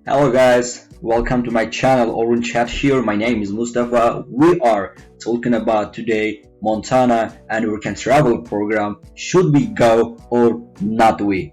Hello guys, welcome to my channel Orun Chat here. My name is Mustafa. We are talking about today Montana and work and travel program. Should we go or not we?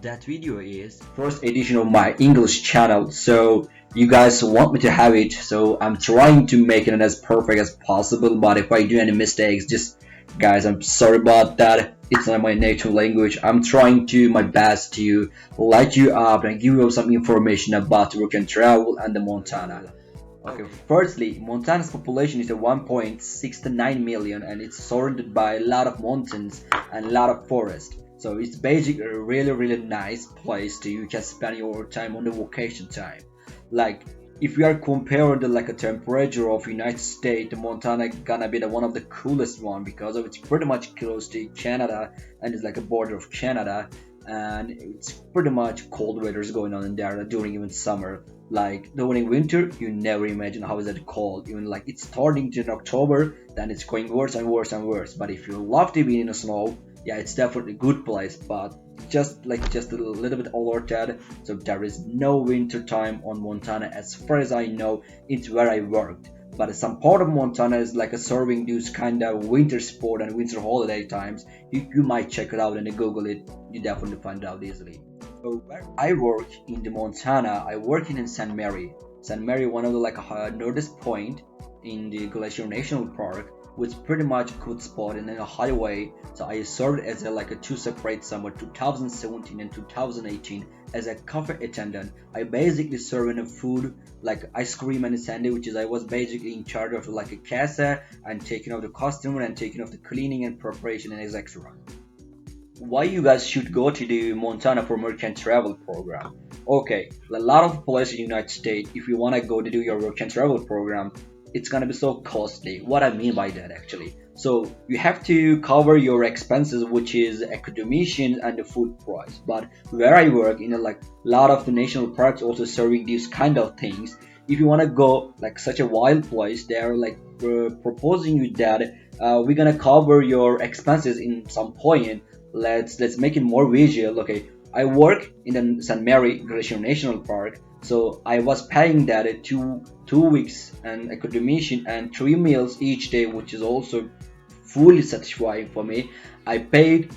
That video is first edition of my English channel, so you guys want me to have it, so I'm trying to make it as perfect as possible, but if I do any mistakes, just guys, I'm sorry about that. It's not my native language. I'm trying to my best to light you up and give you some information about work and travel and the Montana. Okay, firstly, Montana's population is at 1.69 million and it's surrounded by a lot of mountains and a lot of forest. So it's basically a really nice place to you can spend your time on the vacation time. Like if we are comparing the like a temperature of United States, Montana gonna be the one of the coolest one because of it's pretty much close to Canada and it's like a border of Canada and it's pretty much cold weather is going on in there during even summer. Like during winter, you never imagine how is it cold. Even like it's starting in October, then it's going worse and worse and worse. But if you love to be in the snow, yeah, it's definitely a good place. But just a little bit alerted, so there is no winter time on Montana as far as I know. It's where I worked. But some part of Montana is like a serving these kind of winter sport and winter holiday times. You might check it out and Google it. You definitely find out easily. So where I work in the Montana, I work in St. Mary. St. Mary, one of the like northest point in the Glacier National Park, which pretty much good spot and then a highway. So I served as a like a two separate summer 2017 and 2018 as a cafe attendant. I basically serve in food like ice cream and sandwiches. I was basically in charge of like a casa and taking of the customer and taking of the cleaning and preparation and etc. Why you guys should go to the Montana for Merchant Travel program? Okay, a lot of places in the United States, if you want to go to do your work and travel program, it's gonna be so costly. What I mean by that actually, so you have to cover your expenses, which is accommodation and the food price. But where I work in a like lot of the national parks also serving these kind of things. If you want to go like such a wild place, they are like proposing you that we're gonna cover your expenses in some point. Let's make it more visual. Okay, I work in the St. Mary Glacier National Park, so I was paying that at 2 weeks and accommodation and 3 meals each day, which is also fully satisfying for me. I paid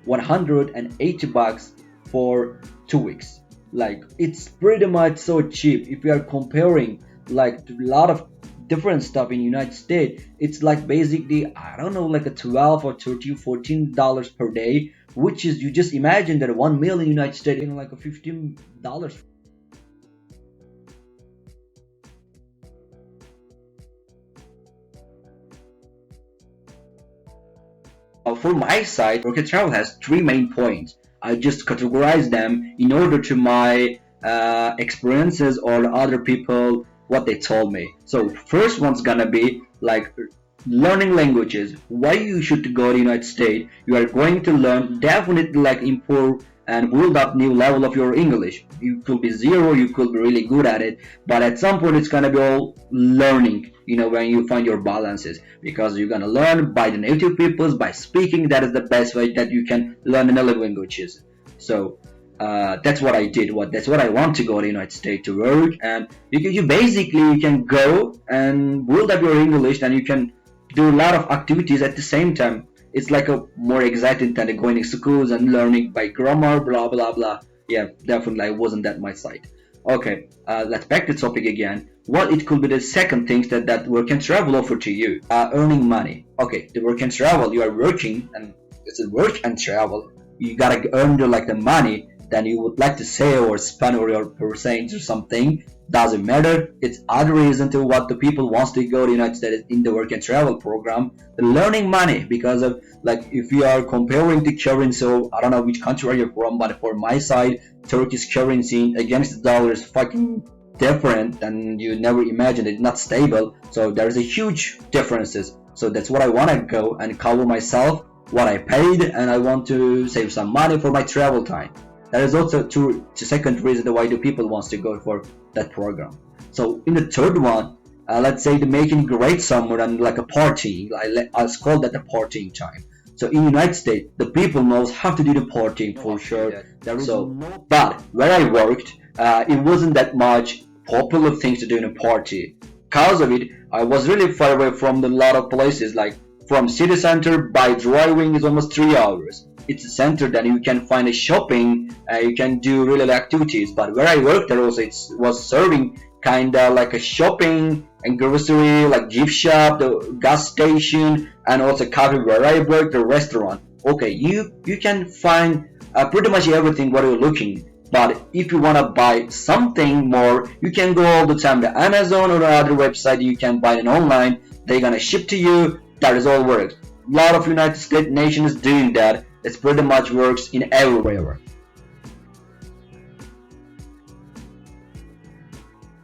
$180 for 2 weeks. Like it's pretty much so cheap if we are comparing like to a lot of different stuff in United States. It's like basically I don't know like a 12 or 13 $14 per day, which is you just imagine that 1 meal in United States in like a $15. For my side, Rocket Travel has three main points. I just categorize them in order to my experiences or other people what they told me. So first one's gonna be like learning languages. Why you should go to United States? You are going to learn definitely like improve and build up new level of your English. You could be zero, you could be really good at it, but at some point it's gonna be all learning. When you find your balances, because you're gonna learn by the native peoples by speaking. That is the best way that you can learn another languages. So that's what I did. That's what I want to go to the United States to work, and you basically you can go and build up your English, and you can do a lot of activities at the same time. It's like a more exciting than going to schools and learning by grammar, blah blah blah. Yeah, definitely I wasn't that my side. Okay, let's back to the topic again. What it could be the second things that work and travel offer to you? Earning money. Okay, the work and travel. You are working, and it's a work and travel. You gotta earn the money that you would like to save or spend or your percent or something. Doesn't matter. It's other reason to what the people wants to go to the United States in the work and travel program. The learning money, because of like if you are comparing the currency, so I don't know which country are you from, but for my side, Turkish currency against the dollar is fucking different and you never imagined. It's not stable, so there's a huge differences. So that's what I want to go and cover myself what I paid, and I want to save some money for my travel time. That is also the second reason why the people wants to go for that program. So in the third one, let's say the making great summer and like a party. I'll call that a partying time. So in United States, the people knows how to do the partying for sure. But where I worked, it wasn't that much popular things to do in a party. Cause of it, I was really far away from a lot of places. Like from city center by driving is almost 3 hours. It's a center that you can find a shopping, you can do really activities. But where I worked there also, it was serving kinda like a shopping and grocery, like gift shop, the gas station, and also coffee where I worked, the restaurant. Okay, you can find pretty much everything what you're looking. But if you wanna buy something more, you can go all the time to Amazon or other website. You can buy it online. They're gonna ship to you. That is all works. A lot of United States nations doing that. It pretty much works in everywhere.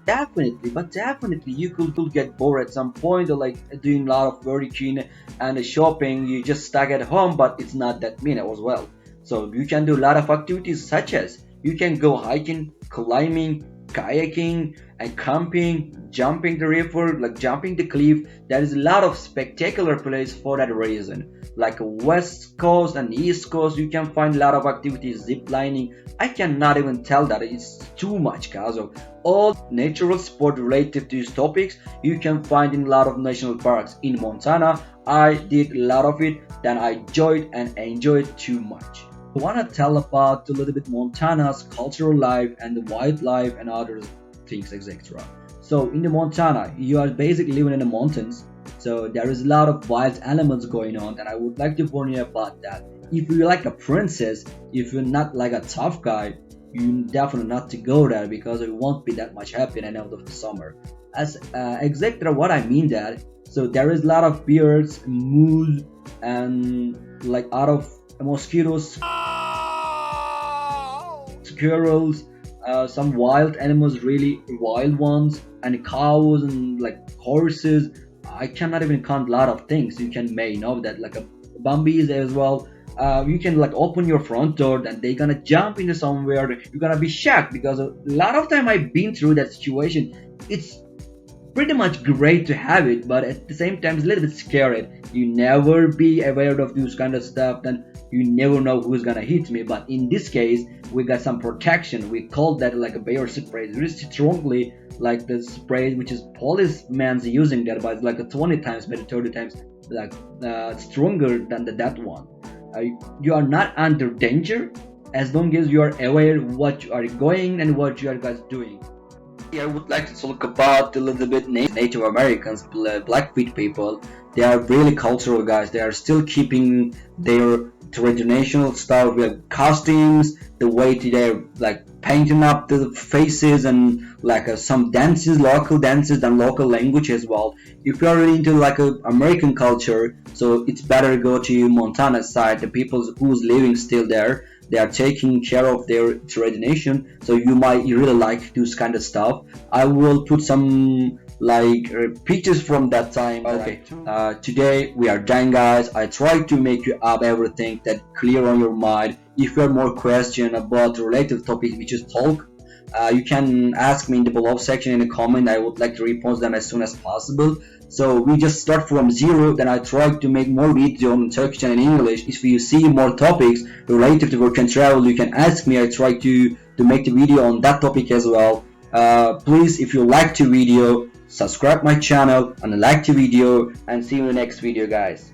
Definitely, but definitely you could get bored at some point, or like doing a lot of working and shopping. You just stuck at home, but it's not that mean as well. So you can do a lot of activities such as you can go hiking, climbing, kayaking, and camping, jumping the river, like jumping the cliff. There is a lot of spectacular place for that reason. Like West Coast and East Coast, you can find a lot of activities, zip lining. I cannot even tell that it's too much, cause of all natural sport related to these topics you can find in a lot of national parks in Montana. I did a lot of it, then I enjoyed and enjoyed too much. I want to tell about a little bit Montana's cultural life and the wildlife and other things, etc. So in the Montana, you are basically living in the mountains. So there is a lot of wild animals going on, and I would like to warn you about that. If you're like a princess, if you're not like a tough guy, you definitely not to go there because it won't be that much happy at the end of the summer. As etc. What I mean that, so there is a lot of bears, moose, and like out of mosquitoes, squirrels, some wild animals, really wild ones, and cows and like horses. I cannot even count a lot of things. You can may know that like a bumbees as well. You can like open your front door and they gonna jump into somewhere. You're gonna be shocked because a lot of time I've been through that situation. It's pretty much great to have it, but at the same time it's a little bit scary. You never be aware of this kind of stuff, then you never know who's gonna hit me. But in this case, we got some protection. We call that like a bear spray, really strongly, like the spray which is policeman's using that, but like a 20 times, maybe 30 times, like stronger than that one. You are not under danger as long as you are aware what you are going and what you are guys doing. I would like to talk about a little bit Native Americans, Blackfeet people. They are really cultural guys. They are still keeping their traditional style with costumes, the way they're like painting up the faces and like some dances, local dances and local language as well. If you are really into like a American culture, so it's better go to Montana side. The people who's living still there, they are taking care of their tradition, so you really like this kind of stuff. I will put some like pictures from that time. Okay, today we are done, guys. I try to make you up everything that clear on your mind. If you have more question about related topics we just talk, you can ask me in the below section in the comment. I would like to repost them as soon as possible. So we just start from zero, then I try to make more video in Turkish and in English. If you see more topics related to work and travel, you can ask me. I try to make the video on that topic as well. Please, if you like the video, subscribe my channel and like the video, and see you in the next video, guys.